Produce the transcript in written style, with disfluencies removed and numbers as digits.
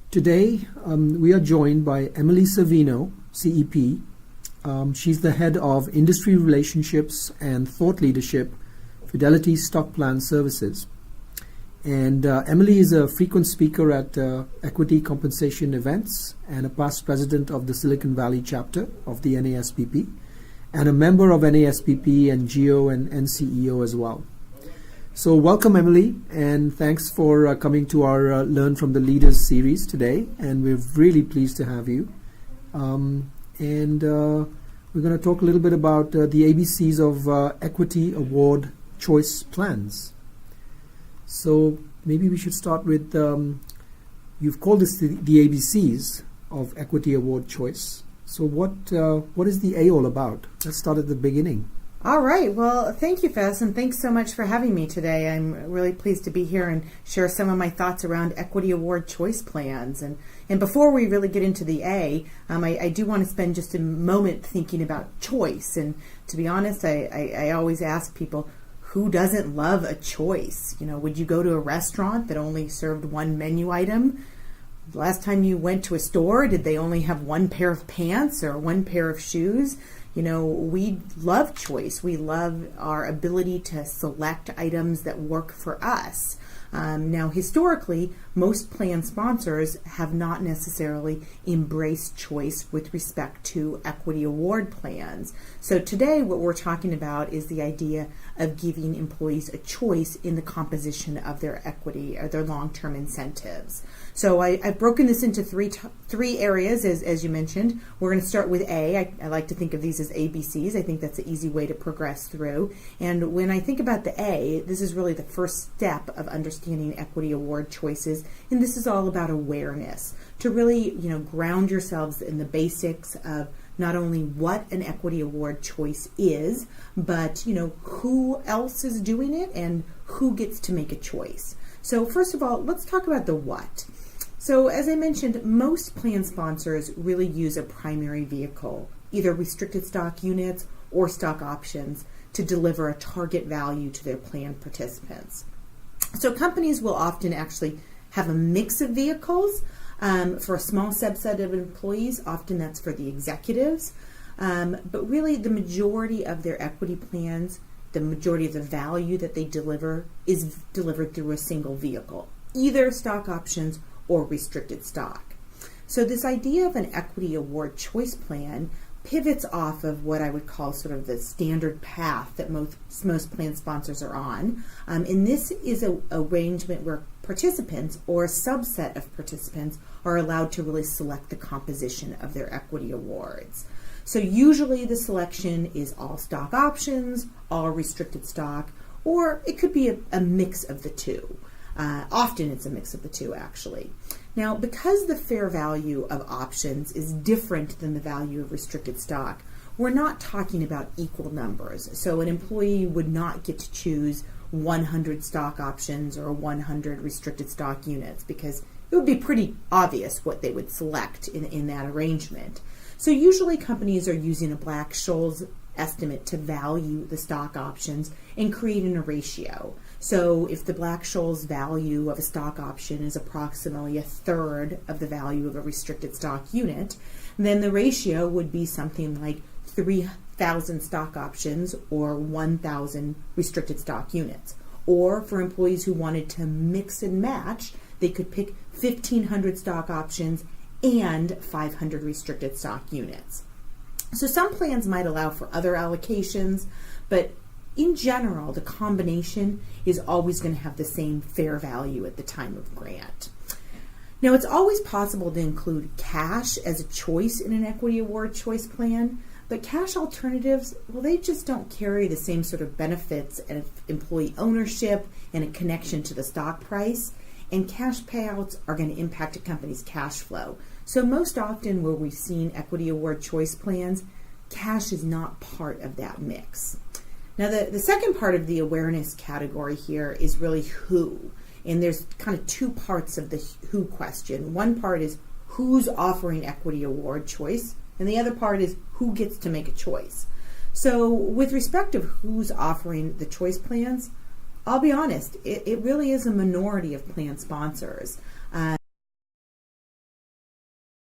Today we are joined by Emily Cervino, CEP. She's the head of Industry Relationships and Thought Leadership, Fidelity Stock Plan Services. And Emily is a frequent speaker at equity compensation events and a past president of the Silicone Valley Chapter of the NASPP and a member of NASPP and GEO and NCEO as well. So welcome, Emily, and thanks for coming to our Learn from the Leaders series today, and we're really pleased to have you. We're going to talk a little bit about the ABCs of equity award choice plans. So maybe we should start with, you've called this the ABCs of equity award choice. So what is the A all about? Let's start at the beginning. All right. Well, thank you, Fez, and thanks so much for having me today. I'm really pleased to be here and share some of my thoughts around equity award choice plans. And before we really get into the A, I do want to spend just a moment thinking about choice. And to be honest, I always ask people, who doesn't love a choice? You know, would you go to a restaurant that only served one menu item? The last time you went to a store, did they only have one pair of pants or one pair of shoes? You know, we love choice. We love our ability to select items that work for us. Now, historically, most plan sponsors have not necessarily embraced choice with respect to equity award plans. So today, what we're talking about is the idea of giving employees a choice in the composition of their equity or their long-term incentives. So I've broken this into three areas, as you mentioned. We're going to start with A. I like to think of these as ABCs. I think that's an easy way to progress through. And when I think about the A, this is really the first step of understanding equity award choices. And this is all about awareness, to really, ground yourselves in the basics of not only what an equity award choice is, but, who else is doing it and who gets to make a choice. So first of all, let's talk about the what. So as I mentioned, most plan sponsors really use a primary vehicle, either restricted stock units or stock options, to deliver a target value to their plan participants. So companies will often actually have a mix of vehicles for a small subset of employees. Often that's for the executives. But really the majority of their equity plans, the majority of the value that they deliver is delivered through a single vehicle, either stock options or restricted stock. So this idea of an equity award choice plan pivots off of what I would call sort of the standard path that most plan sponsors are on. And this is an arrangement where participants or a subset of participants are allowed to really select the composition of their equity awards. So usually the selection is all stock options, all restricted stock, or it could be a mix of the two. Often it's a mix of the two, actually. Now, because the fair value of options is different than the value of restricted stock, we're not talking about equal numbers. So an employee would not get to choose 100 stock options or 100 restricted stock units, because it would be pretty obvious what they would select in that arrangement. So usually companies are using a Black-Scholes estimate to value the stock options and creating a ratio. So if the Black-Scholes value of a stock option is approximately a third of the value of a restricted stock unit, then the ratio would be something like 3,000 stock options or 1,000 restricted stock units. Or for employees who wanted to mix and match, they could pick 1,500 stock options and 500 restricted stock units. So some plans might allow for other allocations, but in general, the combination is always going to have the same fair value at the time of grant. Now, it's always possible to include cash as a choice in an equity award choice plan, but cash alternatives, well, they just don't carry the same sort of benefits of employee ownership and a connection to the stock price, and cash payouts are going to impact a company's cash flow. So most often where we've seen equity award choice plans, cash is not part of that mix. Now, the second part of the awareness category here is really who. And there's kind of two parts of the who question. One part is who's offering equity award choice, and the other part is who gets to make a choice. So with respect to who's offering the choice plans, I'll be honest, it really is a minority of plan sponsors.